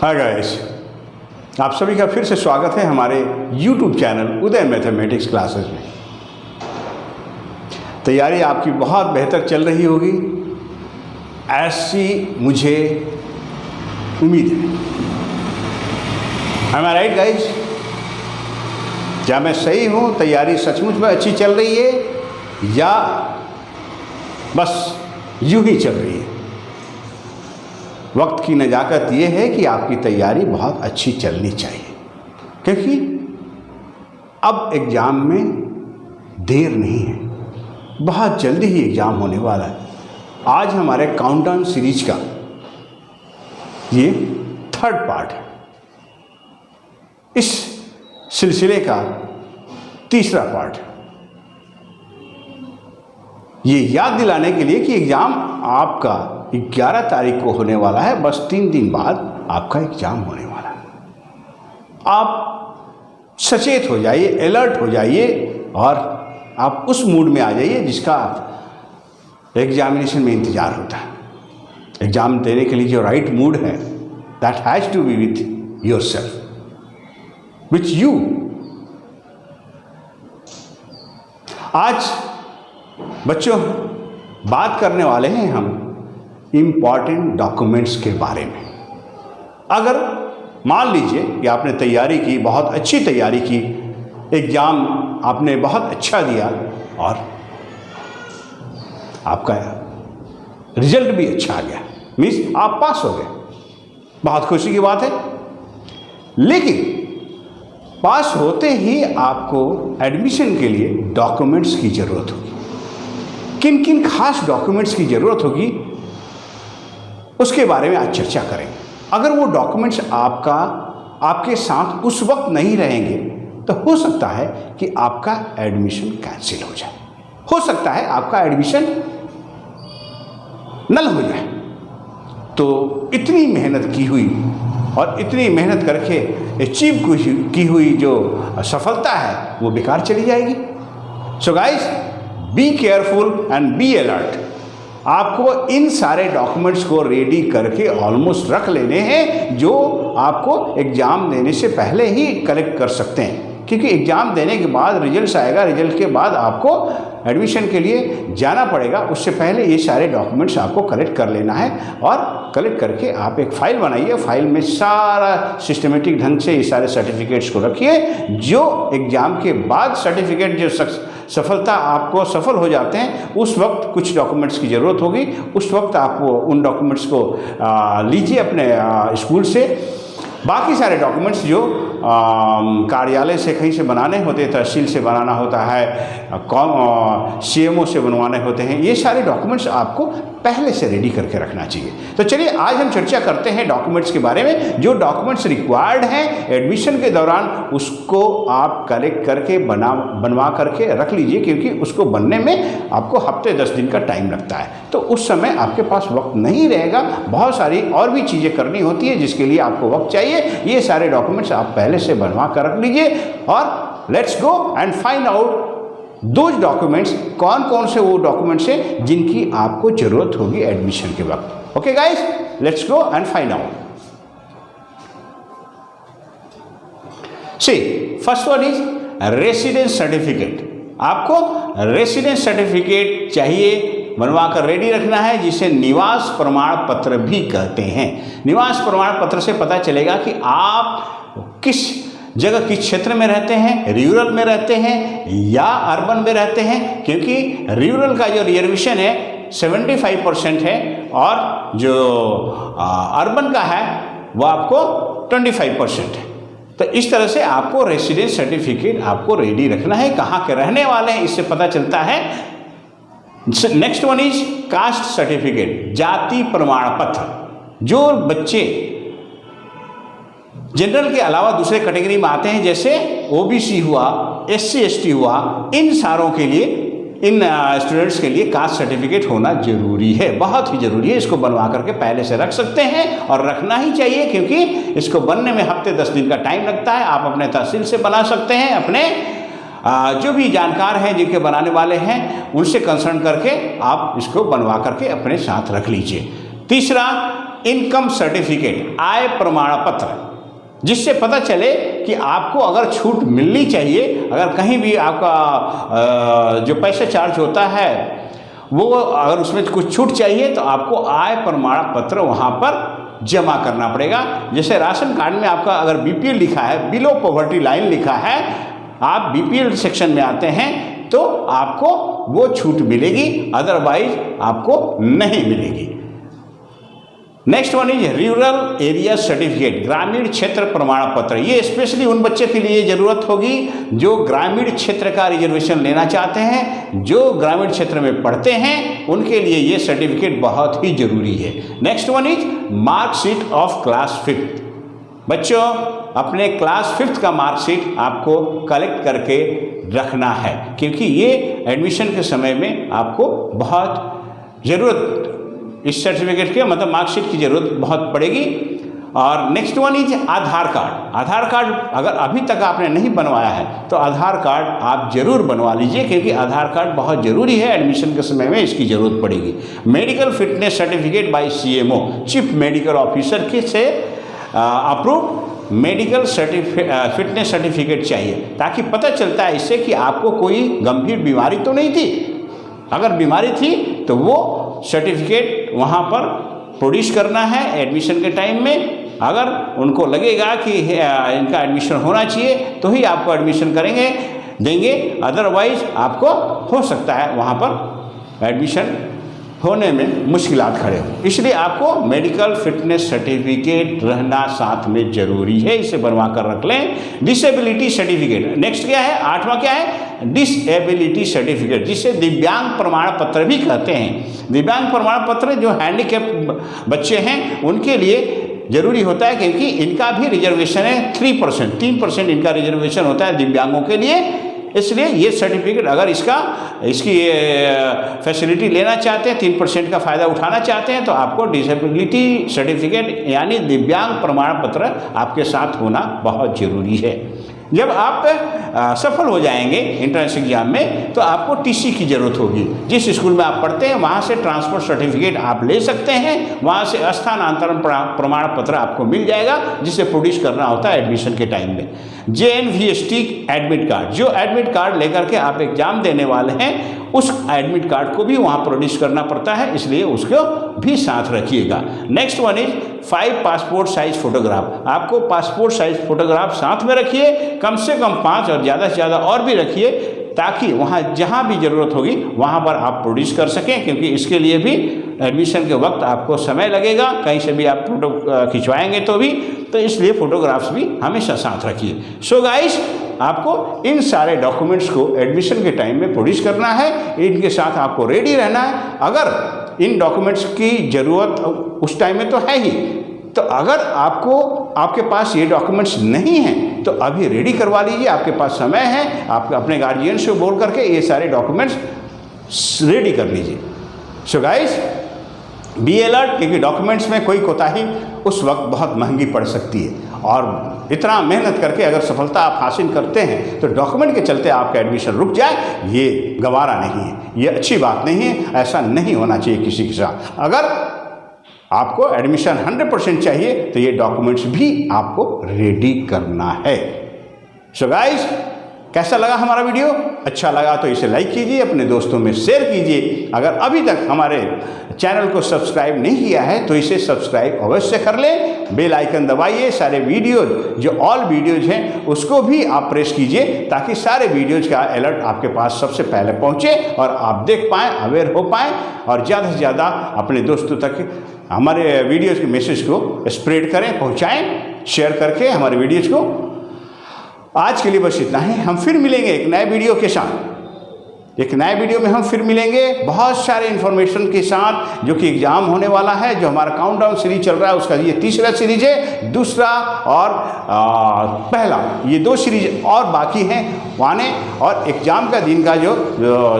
Hi guys, आप सभी का फिर से स्वागत है हमारे YouTube चैनल उदय मैथमेटिक्स क्लासेस में। तैयारी आपकी बहुत बेहतर चल रही होगी, ऐसी मुझे उम्मीद है। Am I right guys? क्या मैं सही हूँ? तैयारी सचमुच में अच्छी चल रही है या बस यूं ही चल रही है? वक्त की नज़ाकत ये है कि आपकी तैयारी बहुत अच्छी चलनी चाहिए, क्योंकि अब एग्ज़ाम में देर नहीं है, बहुत जल्दी ही एग्ज़ाम होने वाला है। आज हमारे काउंटडाउन सीरीज का ये 3rd पार्ट है। इस सिलसिले का 3रा पार्ट है। ये याद दिलाने के लिए कि एग्ज़ाम आपका 11 तारीख को होने वाला है, बस 3 दिन बाद आपका एग्ज़ाम होने वाला है। आप सचेत हो जाइए, अलर्ट हो जाइए और आप उस मूड में आ जाइए जिसका एग्जामिनेशन में इंतज़ार होता है। एग्ज़ाम देने के लिए जो राइट मूड है, that has to be with your self, with you. आज बच्चों बात करने वाले हैं हम इम्पॉर्टेंट डॉक्यूमेंट्स के बारे में। अगर मान लीजिए कि आपने तैयारी की, बहुत अच्छी तैयारी की, एग्ज़ाम आपने बहुत अच्छा दिया और आपका रिजल्ट भी अच्छा आ गया, मीन्स आप पास हो गए, बहुत खुशी की बात है। लेकिन पास होते ही आपको एडमिशन के लिए डॉक्यूमेंट्स की ज़रूरत होगी। किन किन खास डॉक्यूमेंट्स की ज़रूरत होगी उसके बारे में आज चर्चा करेंगे। अगर वो डॉक्यूमेंट्स आपके साथ उस वक्त नहीं रहेंगे तो हो सकता है कि आपका एडमिशन कैंसिल हो जाए, हो सकता है आपका एडमिशन नल हो जाए। तो इतनी मेहनत की हुई और इतनी मेहनत करके अचीव की हुई जो सफलता है वो बेकार चली जाएगी। So guys, be careful and be alert. आपको इन सारे डॉक्यूमेंट्स को रेडी करके ऑलमोस्ट रख लेने हैं जो आपको एग्ज़ाम देने से पहले ही कलेक्ट कर सकते हैं, क्योंकि एग्ज़ाम देने के बाद रिजल्ट आएगा, रिजल्ट के बाद आपको एडमिशन के लिए जाना पड़ेगा। उससे पहले ये सारे डॉक्यूमेंट्स आपको कलेक्ट कर लेना है और कलेक्ट करके आप एक फ़ाइल बनाइए। फाइल में सारा सिस्टमेटिक ढंग से ये सारे सर्टिफिकेट्स को रखिए। जो एग्ज़ाम के बाद सर्टिफिकेट जो सफलता आपको सफल हो जाते हैं, उस वक्त कुछ डॉक्यूमेंट्स की ज़रूरत होगी। उस वक्त आप उन डॉक्यूमेंट्स को लीजिए अपने स्कूल से। बाकी सारे डॉक्यूमेंट्स जो कार्यालय से कहीं से बनाने होते हैं, तहसील से बनाना होता है, CMO से बनवाने होते हैं, ये सारे डॉक्यूमेंट्स आपको पहले से रेडी करके रखना चाहिए। तो चलिए आज हम चर्चा करते हैं डॉक्यूमेंट्स के बारे में। जो डॉक्यूमेंट्स रिक्वायर्ड हैं एडमिशन के दौरान, उसको आप कलेक्ट करके बनवा करके रख लीजिए, क्योंकि उसको बनने में आपको हफ्ते 10 दिन का टाइम लगता है। तो उस समय आपके पास वक्त नहीं रहेगा, बहुत सारी और भी चीज़ें करनी होती है जिसके लिए आपको वक्त चाहिए। ये सारे डॉक्यूमेंट्स आप पहले से बनवा कर रख लीजिए और let's go and find out those documents. कौन कौन से वो डॉक्यूमेंट्स हैं जिनकी आपको जरूरत होगी एडमिशन के वक्त। Okay guys, let's go and find out. See, first one is residence certificate. आपको रेसिडेंस सर्टिफिकेट चाहिए, बनवा कर रेडी रखना है, जिसे निवास प्रमाण पत्र भी कहते हैं। निवास प्रमाण पत्र से पता चलेगा कि आप किस जगह, किस क्षेत्र में रहते हैं, रूरल में रहते हैं या अर्बन में रहते हैं, क्योंकि रूरल का जो रिजर्वेशन है 75% है और जो अर्बन का है वो आपको 25% है। तो इस तरह से आपको रेसिडेंस सर्टिफिकेट आपको रेडी रखना है। कहाँ के रहने वाले हैं इससे पता चलता है। Next one is caste certificate, जाति प्रमाण पत्र। जो बच्चे जनरल के अलावा दूसरे कैटेगरी में आते हैं, जैसे OBC हुआ, SC ST हुआ, इन सारों के लिए, इन स्टूडेंट्स के लिए कास्ट सर्टिफिकेट होना जरूरी है, बहुत ही ज़रूरी है। इसको बनवा करके पहले से रख सकते हैं और रखना ही चाहिए, क्योंकि इसको बनने में हफ्ते 10 दिन का टाइम लगता है। आप अपने तहसील से बना सकते हैं, अपने जो भी जानकार हैं जिनके बनाने वाले हैं उनसे कंसल्ट करके आप इसको बनवा करके अपने साथ रख लीजिए। तीसरा इनकम सर्टिफिकेट, आय प्रमाण पत्र, जिससे पता चले कि आपको अगर छूट मिलनी चाहिए, अगर कहीं भी आपका जो पैसा चार्ज होता है वो अगर उसमें कुछ छूट चाहिए तो आपको आय प्रमाण पत्र वहाँ पर जमा करना पड़ेगा। जैसे राशन कार्ड में आपका अगर बीपीएल लिखा है, बिलो पॉवर्टी लाइन लिखा है, आप बीपीएल सेक्शन में आते हैं तो आपको वो छूट मिलेगी, अदरवाइज आपको नहीं मिलेगी। Next one is rural area certificate, ग्रामीण क्षेत्र प्रमाण पत्र। ये स्पेशली उन बच्चे के लिए ज़रूरत होगी जो ग्रामीण क्षेत्र का रिजर्वेशन लेना चाहते हैं, जो ग्रामीण क्षेत्र में पढ़ते हैं, उनके लिए ये सर्टिफिकेट बहुत ही ज़रूरी है। Next one is marksheet of class 5th। बच्चों, अपने क्लास 5th का मार्कशीट आपको कलेक्ट करके रखना है, क्योंकि ये एडमिशन के समय में आपको बहुत ज़रूरत इस सर्टिफिकेट के, मतलब मार्कशीट की ज़रूरत बहुत पड़ेगी। और next one is Aadhaar card. Aadhaar card अगर अभी तक आपने नहीं बनवाया है तो आधार कार्ड आप जरूर बनवा लीजिए, क्योंकि आधार कार्ड बहुत ज़रूरी है, एडमिशन के समय में इसकी ज़रूरत पड़ेगी। Medical fitness certificate bye CMO, chief medical officer के से अप्रूव मेडिकल फिटनेस सर्टिफिकेट चाहिए, ताकि पता चलता है इससे कि आपको कोई गंभीर बीमारी तो नहीं थी। अगर बीमारी थी तो वो सर्टिफिकेट वहाँ पर प्रोड्यूस करना है एडमिशन के टाइम में। अगर उनको लगेगा कि इनका एडमिशन होना चाहिए तो ही आपको एडमिशन देंगे, अदरवाइज आपको हो सकता है वहाँ पर एडमिशन होने में मुश्किलात खड़े हो। इसलिए आपको मेडिकल फिटनेस सर्टिफिकेट रहना साथ में ज़रूरी है, इसे बनवा कर रख लें। डिसेबिलिटी सर्टिफिकेट, नेक्स्ट क्या है, 8वां क्या है, डिसेबिलिटी सर्टिफिकेट, जिसे दिव्यांग प्रमाण पत्र भी कहते हैं। दिव्यांग प्रमाण पत्र जो हैंडीकैप बच्चे हैं उनके लिए जरूरी होता है, क्योंकि इनका भी रिजर्वेशन है 3% इनका रिजर्वेशन होता है दिव्यांगों के लिए। इसलिए ये सर्टिफिकेट अगर इसकी फैसिलिटी लेना चाहते हैं, 3% का फ़ायदा उठाना चाहते हैं, तो आपको डिसेबिलिटी सर्टिफिकेट यानी दिव्यांग प्रमाण पत्र आपके साथ होना बहुत ज़रूरी है। जब आप सफल हो जाएंगे इंट्रेंस एग्जाम में तो आपको टीसी की ज़रूरत होगी। जिस स्कूल में आप पढ़ते हैं वहाँ से ट्रांसफर सर्टिफिकेट आप ले सकते हैं, वहाँ से स्थानांतरण प्रमाण पत्र आपको मिल जाएगा, जिसे प्रोड्यूस करना होता है एडमिशन के टाइम में। JNVST एडमिट कार्ड, जो एडमिट कार्ड लेकर के आप एग्ज़ाम देने वाले हैं उस एडमिट कार्ड को भी वहाँ प्रोड्यूस करना पड़ता है, इसलिए उसको भी साथ रखिएगा। Next one is 5 passport size photograph. आपको पासपोर्ट साइज फोटोग्राफ साथ में रखिए, कम से कम 5 और ज़्यादा से ज़्यादा और भी रखिए, ताकि वहाँ जहाँ भी ज़रूरत होगी वहाँ पर आप प्रोड्यूस कर सकें, क्योंकि इसके लिए भी एडमिशन के वक्त आपको समय लगेगा, कहीं से भी आप फोटो खिंचवाएंगे तो इसलिए फ़ोटोग्राफ्स भी हमेशा साथ रखिए। सो गाइस, आपको इन सारे डॉक्यूमेंट्स को एडमिशन के टाइम में प्रोड्यूस करना है, इनके साथ आपको रेडी रहना है। अगर इन डॉक्यूमेंट्स की ज़रूरत उस टाइम में तो है ही, तो अगर आपके पास ये डॉक्यूमेंट्स नहीं हैं तो अभी रेडी करवा लीजिए, आपके पास समय है। आप अपने गार्जियन से बोल करके ये सारे डॉक्यूमेंट्स रेडी कर लीजिए। सो गाइस, बी अलर्ट, क्योंकि डॉक्यूमेंट्स में कोई कोताही उस वक्त बहुत महंगी पड़ सकती है, और इतना मेहनत करके अगर सफलता आप हासिल करते हैं तो डॉक्यूमेंट के चलते आपका एडमिशन रुक जाए, ये गवारा नहीं है, ये अच्छी बात नहीं है, ऐसा नहीं होना चाहिए किसी के साथ। अगर आपको एडमिशन 100% चाहिए तो ये डॉक्यूमेंट्स भी आपको रेडी करना है। सो गाइस, कैसा लगा हमारा वीडियो? अच्छा लगा तो इसे लाइक कीजिए, अपने दोस्तों में शेयर कीजिए। अगर अभी तक हमारे चैनल को सब्सक्राइब नहीं किया है तो इसे सब्सक्राइब अवश्य कर लें, बेल आइकन दबाइए। सारे वीडियोज जो ऑल वीडियोज हैं उसको भी आप प्रेस कीजिए, ताकि सारे वीडियोज का अलर्ट आपके पास सबसे पहले पहुंचे और आप देख पाएँ, अवेयर हो पाएँ, और ज़्यादा से ज़्यादा अपने दोस्तों तक हमारे वीडियोज़ के मैसेज को स्प्रेड करें, पहुँचाएँ शेयर करके हमारे वीडियोज़ को। आज के लिए बस इतना ही। हम फिर मिलेंगे एक नए वीडियो के साथ। एक नए वीडियो में हम फिर मिलेंगे बहुत सारे इन्फॉर्मेशन के साथ, जो कि एग्ज़ाम होने वाला है। जो हमारा काउंटडाउन सीरीज चल रहा है उसका ये तीसरा सीरीज है, दूसरा और पहला, ये 2 सीरीज और बाकी हैं आने। और एग्ज़ाम का दिन का जो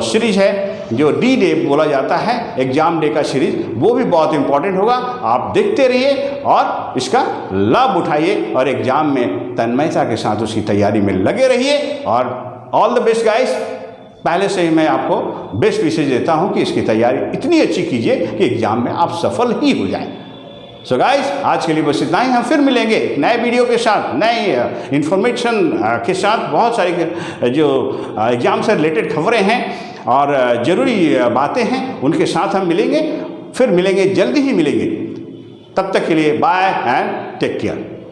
सीरीज है, जो डी डे बोला जाता है, एग्ज़ाम डे का सीरीज, वो भी बहुत इंपॉर्टेंट होगा। आप देखते रहिए और इसका लाभ उठाइए और एग्ज़ाम में तन्मयता के साथ उसकी तैयारी में लगे रहिए। और ऑल द बेस्ट गाइस। पहले से ही मैं आपको बेस्ट विशेष देता हूं कि इसकी तैयारी इतनी अच्छी कीजिए कि एग्ज़ाम में आप सफल ही हो जाएं। सो गाइस, आज के लिए बस इतना ही। हम फिर मिलेंगे नए वीडियो के साथ, नए इन्फॉर्मेशन के साथ। बहुत सारी जो एग्ज़ाम से रिलेटेड खबरें हैं और ज़रूरी बातें हैं, उनके साथ हम मिलेंगे। फिर मिलेंगे, जल्दी ही मिलेंगे। तब तक के लिए बाय एंड टेक केयर।